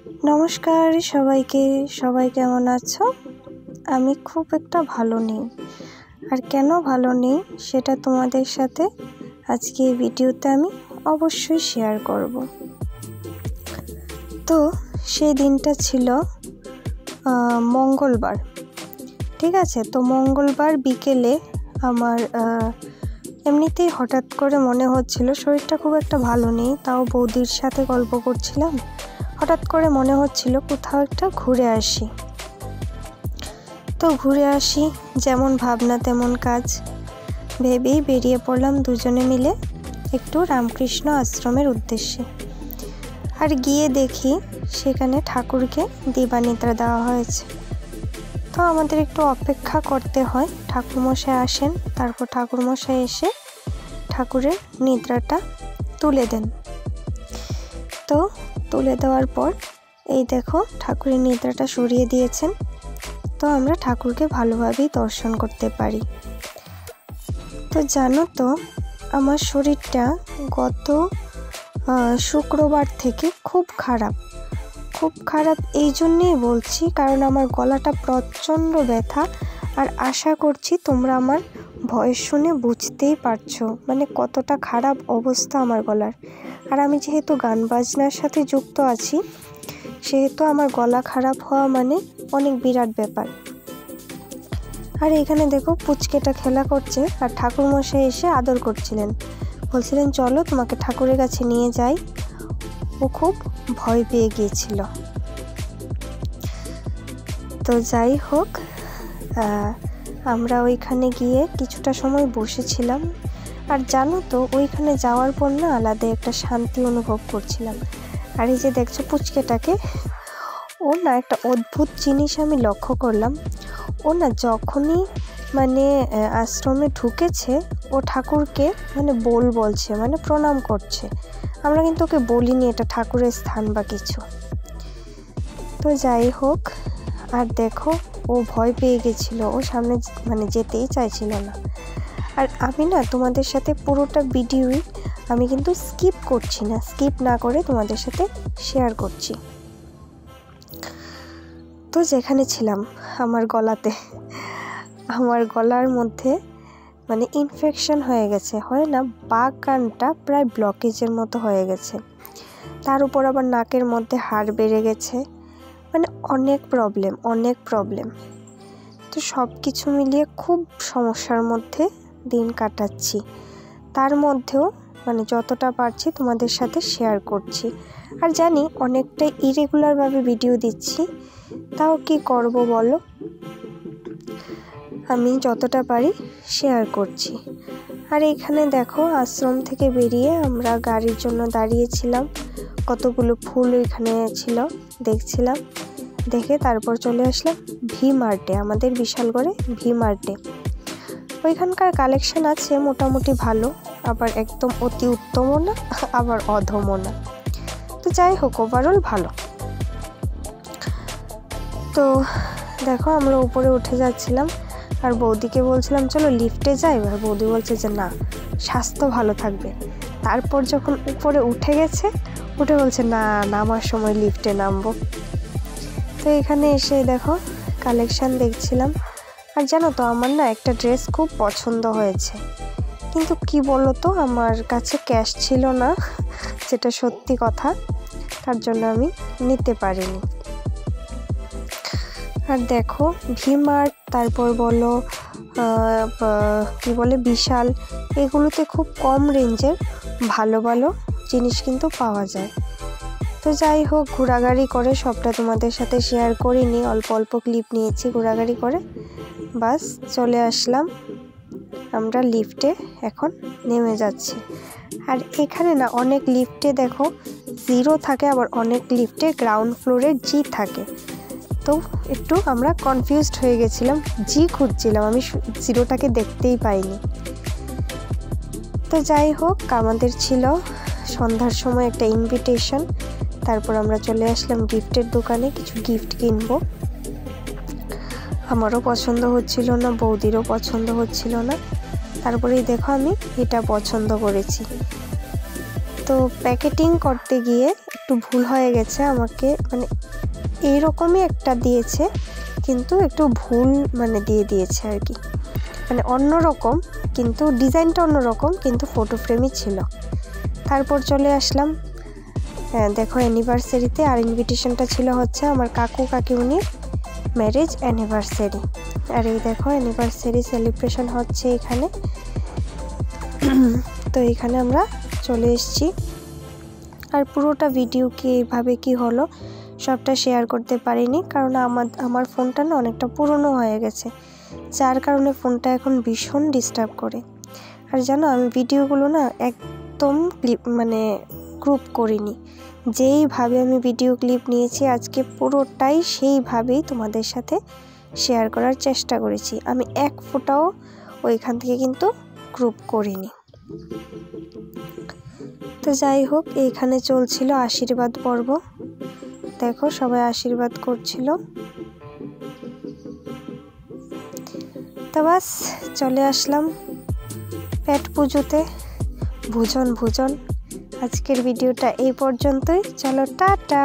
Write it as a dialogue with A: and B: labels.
A: নমস্কার সবাইকে। সবাই কেমন আছো? আমি খুব একটা ভালো নেই, আর কেন ভালো নেই সেটা তোমাদের সাথে আজকে এই ভিডিওতে আমি অবশ্যই শেয়ার করব। তো সেই দিনটা ছিল মঙ্গলবার, ঠিক আছে। তো মঙ্গলবার বিকেলে আমার এমনিতেই হঠাৎ করে মনে হচ্ছিল শরীরটা খুব একটা ভালো নেই, তাও বৌদির সাথে গল্প করছিলাম, হঠাৎ করে মনে হচ্ছিল কোথাও একটা ঘুরে আসি। তো ঘুরে আসি, যেমন ভাবনা তেমন কাজ ভেবেই বেরিয়ে পড়লাম দুজনে মিলে একটু রামকৃষ্ণ আশ্রমের উদ্দেশ্যে। আর গিয়ে দেখি সেখানে ঠাকুরকে দিবানিদ্রা দেওয়া হয়েছে। তো আমাদের একটু অপেক্ষা করতে হয়, ঠাকুরমশাই আসেন, তারপর ঠাকুরমশাই এসে ঠাকুরের নিদ্রাটা তুলে দেন। তো তুলে দেওয়ার পর এই দেখো ঠাকুরের নিদ্রাটা সরিয়ে দিয়েছেন। তো আমরা ঠাকুরকে ভালোভাবেই দর্শন করতে পারি। তো জানো তো, আমার শরীরটা গত শুক্রবার থেকে খুব খারাপ এই জন্যেই বলছি, কারণ আমার গলাটা প্রচণ্ড ব্যথা। আর আশা করছি তোমরা আমার ভয়েস শুনে বুঝতেই পারছো মানে কতটা খারাপ অবস্থা আমার গলার। আর আমি যেহেতু গান বাজনার সাথে যুক্ত আছি, সেহেতু আমার গলা খারাপ হওয়া মানে অনেক বিরাট ব্যাপার। আর এখানে দেখো পুচকেটা খেলা করছে, আর ঠাকুরমশাই এসে আদর করছিলেন, বলছিলেন চলো তোমাকে ঠাকুরের কাছে নিয়ে যাই। ও খুব ভয় পেয়ে গিয়েছিল। তো যাই হোক, আমরা ওইখানে গিয়ে কিছুটা সময় বসেছিলাম। আর জানো তো, ওইখানে যাওয়ার পর না আলাদা একটা শান্তি অনুভব করছিলাম। আর এই যে দেখছো পুচকেটাকে, ও না একটা অদ্ভুত জিনিস আমি লক্ষ্য করলাম। ও না যখনই মানে আশ্রমে ঢুকেছে, ও ঠাকুরকে মানে বলছে, মানে প্রণাম করছে। আমরা কিন্তু ওকে বলিনি এটা ঠাকুরের স্থান বা কিছু। তো যাই হোক, আর দেখো ও ভয় পেয়ে গেছিল, ও সামনে মানে যেতেই চাইছিল না। আর আমি না তোমাদের সাথে পুরোটা ভিডিওই আমি কিন্তু স্কিপ করছি না, স্কিপ না করে তোমাদের সাথে শেয়ার করছি। তো যেখানে ছিলাম, আমার গলার মধ্যে মানে ইনফেকশন হয়ে গেছে, হয় না, বাক কানটা প্রায় ব্লকেজের মতো হয়ে গেছে। তার উপর আবার নাকের মধ্যে হাড় বেড়ে গেছে, মানে অনেক প্রবলেম। তো সব কিছু মিলিয়ে খুব সমস্যার মধ্যে দিন কাটাচ্ছি। তার মধ্যেও মানে যতটা পারছি তোমাদের সাথে শেয়ার করছি। আর জানি অনেকটাই ইরেগুলারভাবে ভিডিও দিচ্ছি, তাও কি করব বলো, আমি যতটা পারি শেয়ার করছি। আর এখানে দেখো আশ্রম থেকে বেরিয়ে আমরা গাড়ির জন্য দাঁড়িয়েছিলাম, কতগুলো ফুল এখানে ছিল দেখছিলাম, দেখে তারপর চলে আসলাম ভি মার্টে, আমাদের বিশালগড়ে ভি মার্টে। ওইখানকার কালেকশন আছে মোটামুটি ভালো, আবার একদম অতি উত্তমও না, আবার অধমও না। তো যাই হোক, ওভারঅল ভালো। তো দেখো আমরা উপরে উঠে যাচ্ছিলাম, আর বৌদিকে বলছিলাম চলো লিফটে যাই। আর বৌদি বলছে যে না, স্বাস্থ্য ভালো থাকবে। তারপর যখন উপরে উঠে গেছে, উঠে বলছে না, নামার সময় লিফটে নামবো। তো এখানে এসে দেখো কালেকশান দেখছিলাম। আর জানো তো, আমার না একটা ড্রেস খুব পছন্দ হয়েছে, কিন্তু কি বলো তো, আমার কাছে ক্যাশ ছিল না, যেটা সত্যি কথা, তার জন্য আমি নিতে পারিনি। আর দেখো ভি মার্ট, তারপর বলো কি বলে বিশাল, এগুলোতে খুব কম রেঞ্জের ভালো জিনিস কিন্তু পাওয়া যায়। তো যাই হোক, ঘোরাঘুরি করে সবটা তোমাদের সাথে শেয়ার করিনি, অল্প ক্লিপ নিয়েছি ঘোরাঘুরি করে, বাস চলে আসলাম। আমরা লিফটে এখন নেমে যাচ্ছি। আর এখানে না অনেক লিফটে দেখো 0 থাকে, আবার অনেক লিফটে গ্রাউন্ড ফ্লোরে জি থাকে। তো একটু আমরা কনফিউজড হয়ে গেছিলাম, জি খুঁজছিলাম, আমি 0টাকে দেখতেই পাইনি। তো যাই হোক, আমাদের ছিল সন্ধ্যার সময় একটা ইনভিটেশন। তারপর আমরা চলে আসলাম গিফটের দোকানে, কিছু গিফট কিনবো। আমারও পছন্দ হচ্ছিল না, বৌদিরও পছন্দ হচ্ছিল না। তারপরেই দেখো আমি এটা পছন্দ করেছি। তো প্যাকেটিং করতে গিয়ে একটু ভুল হয়ে গেছে, আমাকে মানে এইরকমই একটা দিয়েছে কিন্তু একটু ভুল মানে দিয়ে দিয়েছে আর কি, মানে অন্যরকম কিন্তু ডিজাইনটা অন্যরকম কিন্তু ফটো ফ্রেমই ছিল। তারপর চলে আসলাম দেখো অ্যানিভার্সারিতে, আর ইনভিটেশনটা ছিল হচ্ছে আমার কাকু কাকিমুনির ম্যারেজ অ্যানিভার্সারি। আর এই দেখো অ্যানিভার্সারি সেলিব্রেশন হচ্ছে এখানে। তো এখানে আমরা চলে এসেছি, আর পুরোটা ভিডিও কি এইভাবে কি হলো সবটা শেয়ার করতে পারিনি, কারণ আমার ফোনটা না অনেকটা পুরনো হয়ে গেছে, যার কারণে ফোনটা এখন ভীষণ ডিস্টার্ব করে। আর জানো আমি ভিডিওগুলো না একদম মানে গ্রুপ করিনি, যেইভাবে আমি ভিডিও ক্লিপ নিয়েছি আজকে পুরোটাই সেইভাবেই তোমাদের সাথে শেয়ার করার চেষ্টা করেছি। আমি এক ফোঁটাও ওইখান থেকে কিন্তু গ্রুপ করিনি। তো যাই হোক, এইখানে চলছিল আশীর্বাদ পর্ব, দেখো সবাই আশীর্বাদ করছিল। তো বাস চলে আসলাম পেট পুজোতে, ভোজন। আজকের ভিডিওটা এই পর্যন্তই, চলো টাটা।